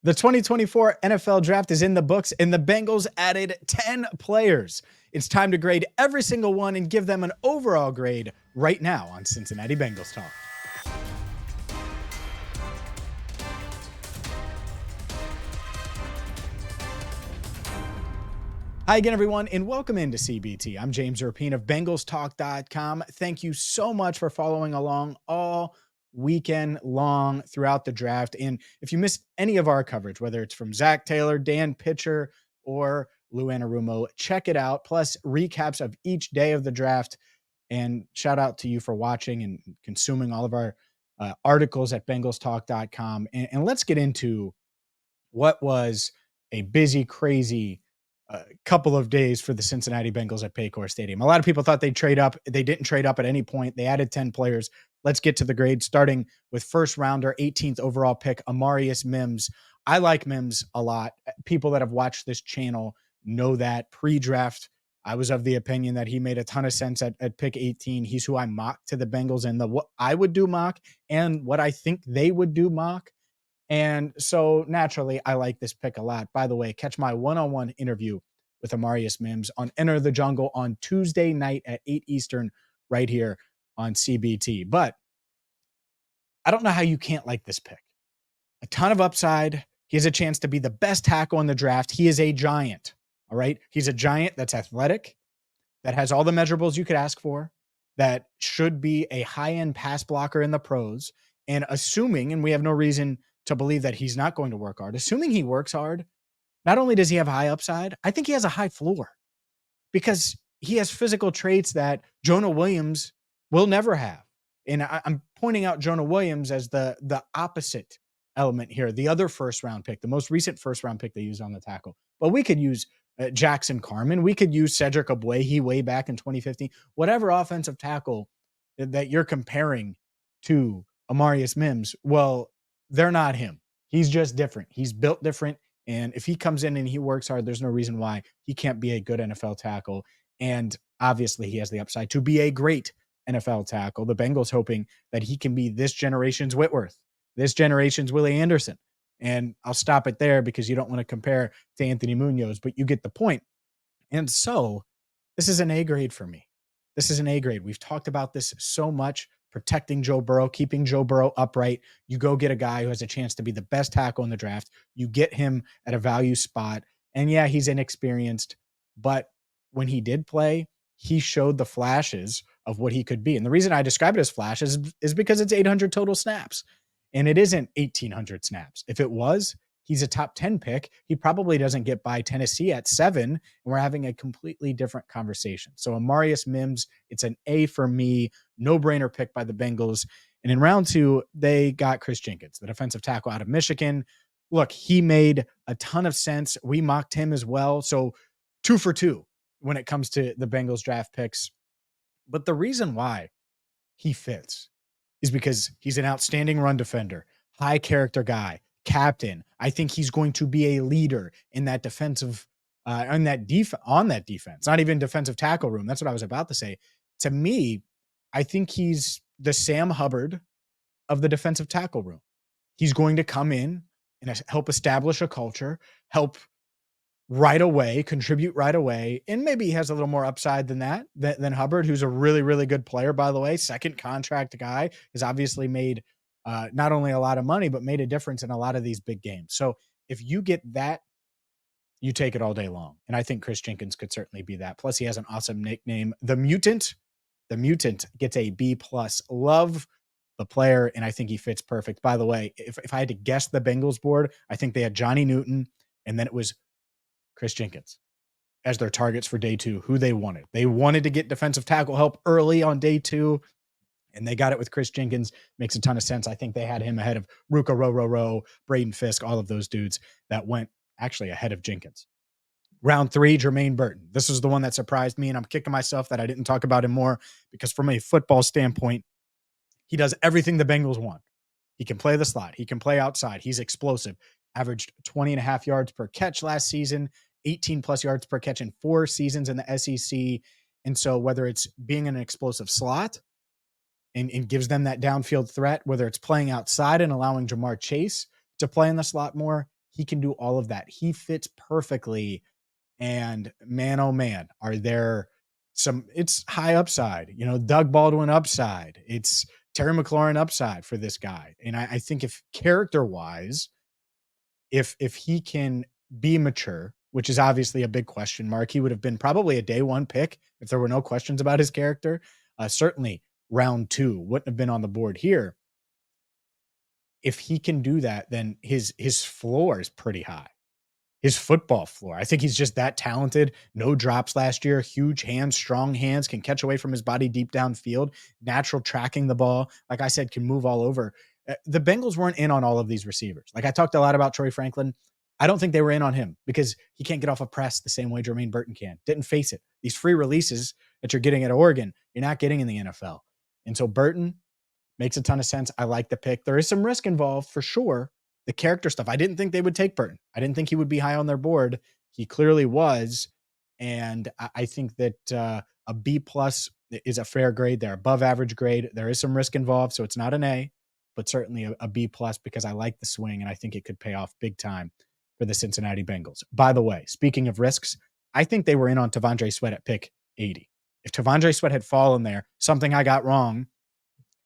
The 2024 NFL Draft is in the books, and the Bengals added 10 players. It's time to grade every single one and give them an overall grade right now on Cincinnati Bengals Talk. Hi again, everyone, and welcome into CBT. I'm James Rapien of BengalsTalk.com. Thank you so much for following along all weekend long throughout the draft. And if you missed any of our coverage, whether it's from Zach Taylor, Dan Pitcher, or Lou Anarumo, check it out. Plus recaps of each day of the draft. And shout out to you for watching and consuming all of our articles at BengalsTalk.com. And let's get into what was a busy, crazy couple of days for the Cincinnati Bengals at Paycor Stadium. A lot of people thought they'd trade up. They didn't trade up at any point. They added 10 players. Let's get to the grade, starting with first rounder, 18th overall pick, Amarius Mims. I like Mims a lot. People that have watched this channel know that pre-draft, I was of the opinion that he made a ton of sense at pick 18. He's who I mocked to the Bengals and what I would do mock and what I think they would do mock. And so naturally, I like this pick a lot. By the way, catch my one-on-one interview with Amarius Mims on Enter the Jungle on Tuesday night at 8 Eastern right here on CBT. But I don't know how you can't like this pick. A ton of upside. He has a chance to be the best tackle in the draft. He is a giant, all right? He's a giant that's athletic, that has all the measurables you could ask for, that should be a high-end pass blocker in the pros. And assuming, and we have no reason to believe that he's not going to work hard, assuming he works hard, not only does he have high upside, I think he has a high floor because he has physical traits that Jonah Williams will never have. And I'm pointing out Jonah Williams as the opposite element here, the other first-round pick, the most recent first-round pick they used on the tackle. But we could use Jackson Carman. We could use Cedric Abwehi way back in 2015. Whatever offensive tackle that you're comparing to Amarius Mims, well, they're not him. He's just different. He's built different. And if he comes in and he works hard, there's no reason why he can't be a good NFL tackle. And obviously he has the upside to be a great NFL tackle. The Bengals hoping that he can be this generation's Whitworth, this generation's Willie Anderson. And I'll stop it there because you don't want to compare to Anthony Munoz, but you get the point. And so this is an A grade for me. This is an A grade. We've talked about this so much. Protecting Joe Burrow, keeping Joe Burrow upright. You go get a guy who has a chance to be the best tackle in the draft. You get him at a value spot. And yeah, he's inexperienced, but when he did play, he showed the flashes of what he could be. And the reason I describe it as flashes is because it's 800 total snaps. And it isn't 1,800 snaps. If it was, he's a top 10 pick. He probably doesn't get by Tennessee at 7. And we're having a completely different conversation. So Amarius Mims, it's an A for me. No-brainer pick by the Bengals. And in round 2, they got Kris Jenkins, the defensive tackle out of Michigan. Look, he made a ton of sense. We mocked him as well. So 2 for 2 when it comes to the Bengals draft picks. But the reason why he fits is because he's an outstanding run defender, high character guy, captain. I think he's going to be a leader in that defensive, on that defense, not even defensive tackle room. That's what I was about to say. To me, I think he's the Sam Hubbard of the defensive tackle room. He's going to come in and help establish a culture, help right away, contribute right away. And maybe he has a little more upside than that, than Hubbard, who's a really, really good player, by the way. Second contract guy, has obviously made not only a lot of money, but made a difference in a lot of these big games. So if you get that, you take it all day long. And I think Kris Jenkins could certainly be that. Plus, he has an awesome nickname, The Mutant. The Mutant gets a B+. Love the player, and I think he fits perfect. By the way, if I had to guess the Bengals board, I think they had Johnny Newton, and then it was Kris Jenkins as their targets for day 2, who they wanted. They wanted to get defensive tackle help early on day 2, and they got it with Kris Jenkins. Makes a ton of sense. I think they had him ahead of Ruka Row, Braden Fisk, all of those dudes that went actually ahead of Jenkins. Round 3, Jermaine Burton. This is the one that surprised me, and I'm kicking myself that I didn't talk about him more because from a football standpoint, he does everything the Bengals want. He can play the slot. He can play outside. He's explosive. Averaged 20.5 yards per catch last season, 18+ yards per catch in 4 seasons in the SEC. And so whether it's being an explosive slot and gives them that downfield threat, whether it's playing outside and allowing Jamar Chase to play in the slot more, He can do all of that. He fits perfectly. And man, oh man, are there it's high upside, Doug Baldwin upside. It's Terry McLaurin upside for this guy. And I think if character wise, if he can be mature, which is obviously a big question mark, he would have been probably a day one pick if there were no questions about his character. Certainly round 2 wouldn't have been on the board here. If he can do that, then his floor is pretty high. His football floor. I think he's just that talented. No drops last year. Huge hands, strong hands, can catch away from his body deep downfield. Natural tracking the ball. Like I said, can move all over. The Bengals weren't in on all of these receivers. Like I talked a lot about Troy Franklin. I don't think they were in on him because he can't get off a press the same way Jermaine Burton can. Didn't face it. These free releases that you're getting at Oregon, you're not getting in the NFL. And so Burton makes a ton of sense. I like the pick. There is some risk involved for sure. The character stuff. I didn't think they would take Burton. I didn't think he would be high on their board. He clearly was. And I think that a B plus is a fair grade. They're above average grade. There is some risk involved. So it's not an A, but certainly a B plus because I like the swing and I think it could pay off big time for the Cincinnati Bengals. By the way, speaking of risks, I think they were in on T'Vondre Sweat at pick 80. If T'Vondre Sweat had fallen there, something I got wrong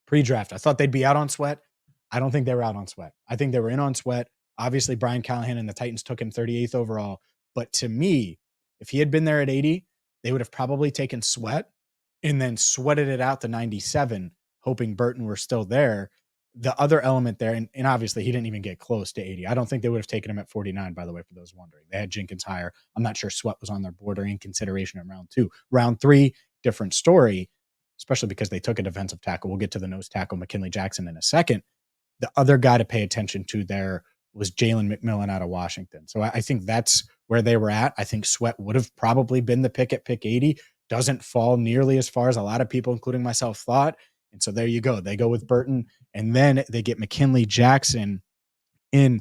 pre-draft. I thought they'd be out on Sweat. I don't think they were out on Sweat. I think they were in on Sweat. Obviously, Brian Callahan and the Titans took him 38th overall. But to me, if he had been there at 80, they would have probably taken Sweat and then sweated it out to 97, hoping Burton were still there. The other element there, and obviously he didn't even get close to 80. I don't think they would have taken him at 49, by the way, for those wondering. They had Jenkins higher. I'm not sure Sweat was on their board or in consideration in round 2. Round 3, different story, especially because they took a defensive tackle. We'll get to the nose tackle, McKinnley Jackson, in a second. The other guy to pay attention to there was Jalen McMillan out of Washington. So I think that's where they were at. I think Sweat would have probably been the pick at pick 80. Doesn't fall nearly as far as a lot of people, including myself, thought. And so there you go. They go with Burton, and then they get McKinnley Jackson in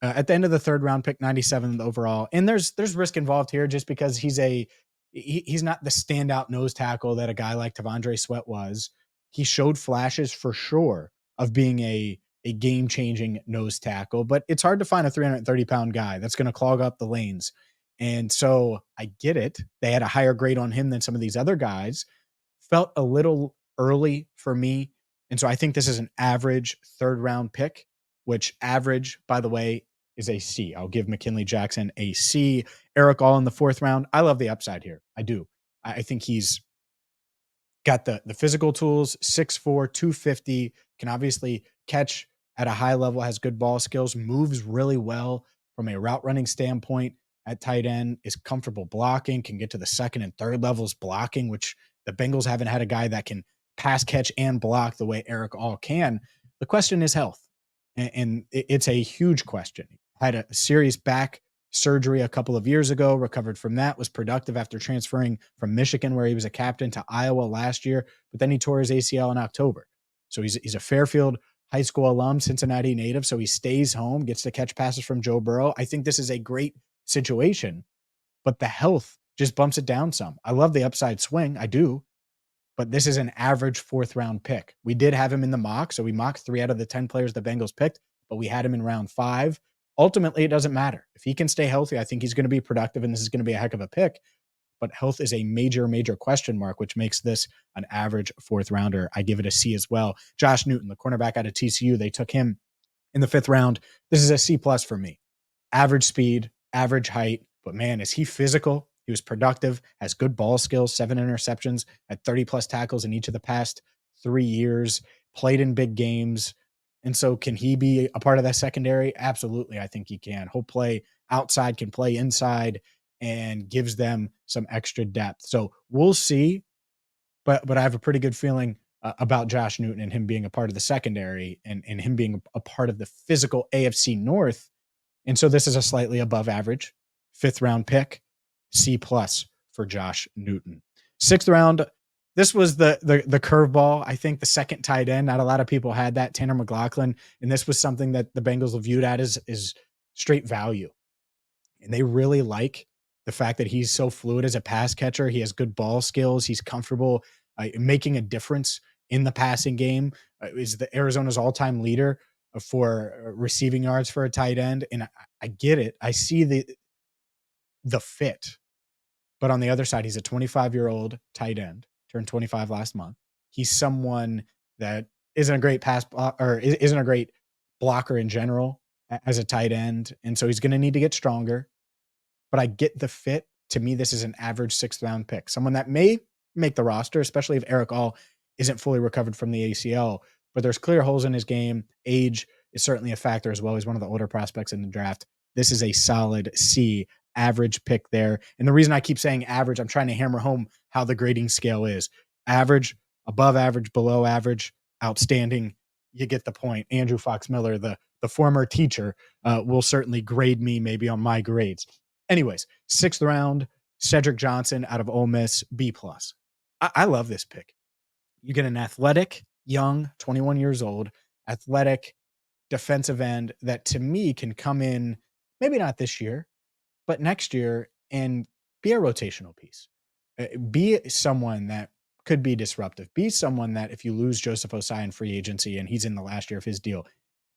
at the end of the 3rd round, pick 97 overall. And there's risk involved here just because he's not the standout nose tackle that a guy like T'Vondre Sweat was. He showed flashes for sure of being a game-changing nose tackle, but it's hard to find a 330-pound guy that's going to clog up the lanes. And so I get it. They had a higher grade on him than some of these other guys. Felt a little early for me. And so I think this is an average 3rd-round pick, which average, by the way, is a C. I'll give McKinnley Jackson a C. Erick all in the 4th round. I love the upside here. I do. I think he's got the physical tools, 6'4", 250, can obviously catch at a high level, has good ball skills, moves really well from a route running standpoint at tight end, is comfortable blocking, can get to the 2nd and 3rd levels blocking, which the Bengals haven't had a guy that can pass, catch, and block the way Erick all can. The question is health, and it's a huge question. Had a serious back surgery a couple of years ago, recovered from that, was productive after transferring from Michigan, where he was a captain, to Iowa last year, but then he tore his ACL in October. So he's a Fairfield High School alum, Cincinnati native, so he stays home, gets to catch passes from Joe Burrow. I think this is a great situation, but the health just bumps it down some. I love the upside swing, I do, but this is an average 4th-round pick. We did have him in the mock, so we mocked 3 out of the 10 players the Bengals picked, but we had him in round 5. Ultimately, it doesn't matter. If he can stay healthy, I think he's going to be productive, and this is going to be a heck of a pick. But health is a major, major question mark, which makes this an average 4th-rounder. I give it a C as well. Josh Newton, the cornerback out of TCU, they took him in the 5th round. This is a C+ for me. Average speed, average height, but man, is he physical. He was productive, has good ball skills, 7 interceptions, had 30+ tackles in each of the past 3 years, played in big games. And so can he be a part of that secondary? Absolutely, I think he can. He'll play outside, can play inside, and gives them some extra depth. So we'll see, but I have a pretty good feeling about Josh Newton and him being a part of the secondary and him being a part of the physical AFC North. And so this is a slightly above average 5th-round pick, C+ for Josh Newton. 6th round, this was the curveball. I think the 2nd tight end. Not a lot of people had that, Tanner McLachlan, and this was something that the Bengals viewed at as straight value. And they really like the fact that he's so fluid as a pass catcher. He has good ball skills. He's comfortable making a difference in the passing game. Is the Arizona's all-time leader for receiving yards for a tight end. And I get it. I see the fit. But on the other side, he's a 25-year-old tight end, turned 25 last month. He's someone that isn't a great or isn't a great blocker in general as a tight end. And so he's going to need to get stronger. But I get the fit. To me, this is an average 6th-round pick. Someone that may make the roster, especially if Erick All isn't fully recovered from the ACL. But there's clear holes in his game. Age is certainly a factor as well. He's one of the older prospects in the draft. This is a solid C, average pick there. And the reason I keep saying average, I'm trying to hammer home how the grading scale is. Average, above average, below average, outstanding. You get the point. Andrew Fox Miller, the former teacher, will certainly grade me maybe on my grades. Anyways, 6th round, Cedric Johnson out of Ole Miss, B+. I love this pick. You get an athletic, young, 21 years old, athletic defensive end that to me can come in, maybe not this year, but next year and be a rotational piece. Be someone that could be disruptive. Be someone that if you lose Joseph Osai in free agency and he's in the last year of his deal,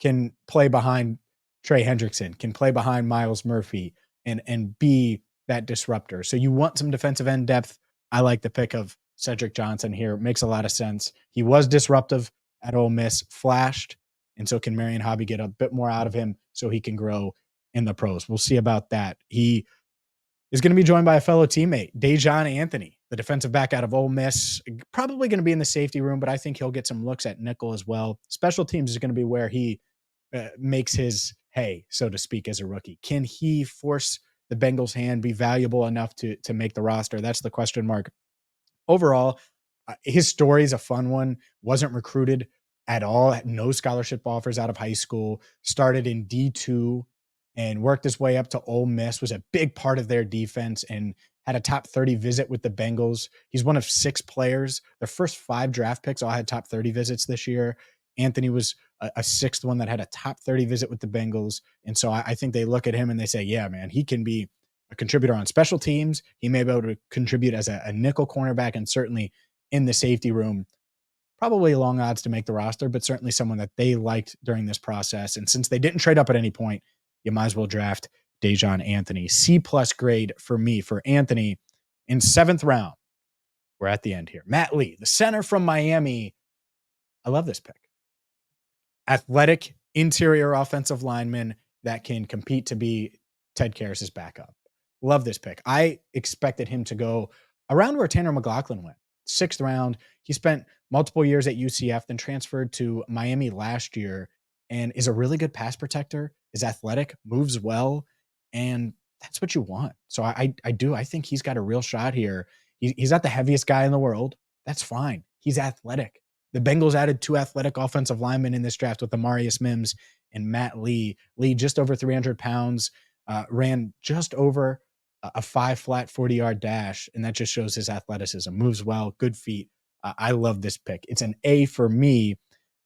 can play behind Trey Hendrickson, can play behind Myles Murphy, and be that disruptor. So you want some defensive end depth. I like the pick of Cedric Johnson here. Makes a lot of sense. He was disruptive at Ole Miss, flashed, and so can Marion Hobby get a bit more out of him so he can grow in the pros. We'll see about that. He is going to be joined by a fellow teammate, Daijahn Anthony, the defensive back out of Ole Miss, probably going to be in the safety room, but I think he'll get some looks at nickel as well. Special teams is going to be where he makes his hay, so to speak, as a rookie. Can he force the Bengals' hand, be valuable enough to make the roster? That's the question mark. Overall, his story is a fun one. Wasn't recruited at all, had no scholarship offers out of high school, started in D2 and worked his way up to Ole Miss, was a big part of their defense and had a top 30 visit with the Bengals. He's one of 6 players. The first 5 draft picks all had top 30 visits this year. Anthony was a 6th one that had a top 30 visit with the Bengals. And so I think they look at him and they say, yeah, man, he can be a contributor on special teams. He may be able to contribute as a nickel cornerback and certainly in the safety room. Probably long odds to make the roster, but certainly someone that they liked during this process. And since they didn't trade up at any point, you might as well draft Daijahn Anthony. C+ grade for me for Anthony in 7th round. We're at the end here. Matt Lee, the center from Miami. I love this pick. Athletic interior offensive lineman that can compete to be Ted Karras's backup. Love this pick. I expected him to go around where Tanner McLachlan went. 6th round. He spent multiple years at UCF, then transferred to Miami last year and is a really good pass protector, is athletic, moves well, and that's what you want. So I think he's got a real shot here. He's not the heaviest guy in the world. That's fine. He's athletic. The Bengals added 2 athletic offensive linemen in this draft with Amarius Mims and Matt Lee. Lee, just over 300 pounds, ran just over a 5-flat 40-yard dash, and that just shows his athleticism. Moves well, good feet. I love this pick. It's an A for me.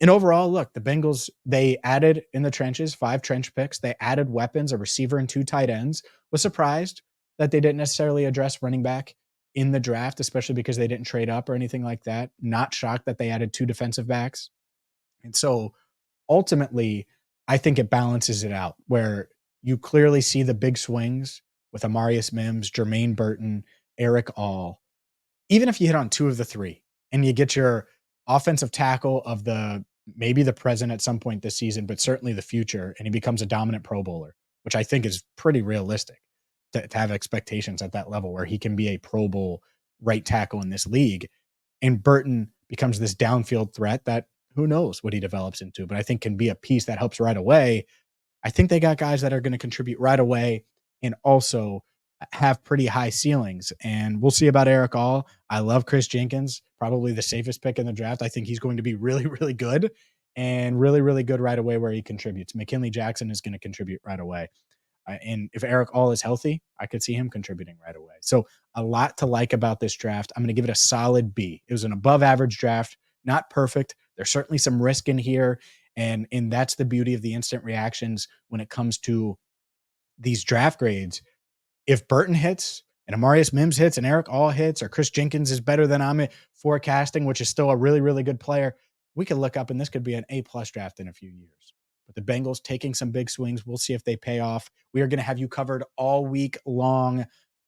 And overall, look, the Bengals, they added in the trenches 5 trench picks. They added weapons, a receiver and 2 tight ends. Was surprised that they didn't necessarily address running back in the draft, especially because they didn't trade up or anything like that. Not shocked that they added 2 defensive backs. And so ultimately, I think it balances it out where you clearly see the big swings with Amarius Mims, Jermaine Burton, Erick All. Even if you hit on 2 of the 3 and you get your offensive tackle of maybe the present at some point this season, but certainly the future, and he becomes a dominant Pro Bowler, which I think is pretty realistic to have expectations at that level where he can be a Pro Bowl right tackle in this league. And Burton becomes this downfield threat that who knows what he develops into, but I think can be a piece that helps right away. I think they got guys that are going to contribute right away and also have pretty high ceilings. And we'll see about Erick All. I love Kris Jenkins, probably the safest pick in the draft. I think he's going to be really, really good and really, really good right away where he contributes. McKinnley Jackson is going to contribute right away. And if Erick All is healthy, I could see him contributing right away. So a lot to like about this draft. I'm going to give it a solid B. It was an above average draft, not perfect. There's certainly some risk in here. And that's the beauty of the instant reactions when it comes to these draft grades. If Burton hits and Amarius Mims hits and Erick All hits, or Kris Jenkins is better than I'm forecasting, which is still a really, really good player, we could look up and this could be an A+ draft in a few years. but the Bengals taking some big swings. We'll see if they pay off. We are going to have you covered all week long.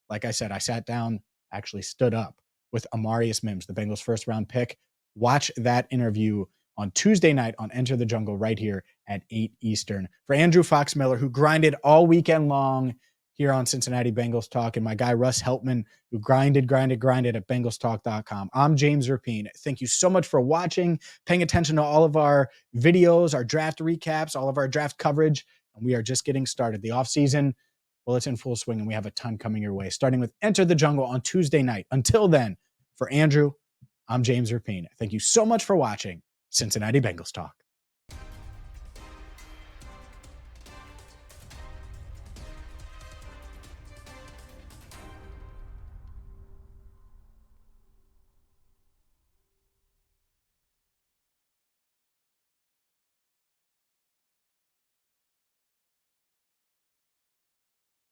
Like I said, I sat down, actually stood up with Amarius Mims, the Bengals first round pick. Watch that interview on Tuesday night on Enter the Jungle right here at 8 Eastern. For Andrew Fox Miller, who grinded all weekend long here on Cincinnati Bengals Talk, and my guy Russ Heltman, who grinded at BengalsTalk.com. I'm James Rapien. Thank you so much for watching, paying attention to all of our videos, our draft recaps, all of our draft coverage, and we are just getting started. The offseason, well, it's in full swing, and we have a ton coming your way, starting with Enter the Jungle on Tuesday night. Until then, for Andrew, I'm James Rapien. Thank you so much for watching Cincinnati Bengals Talk.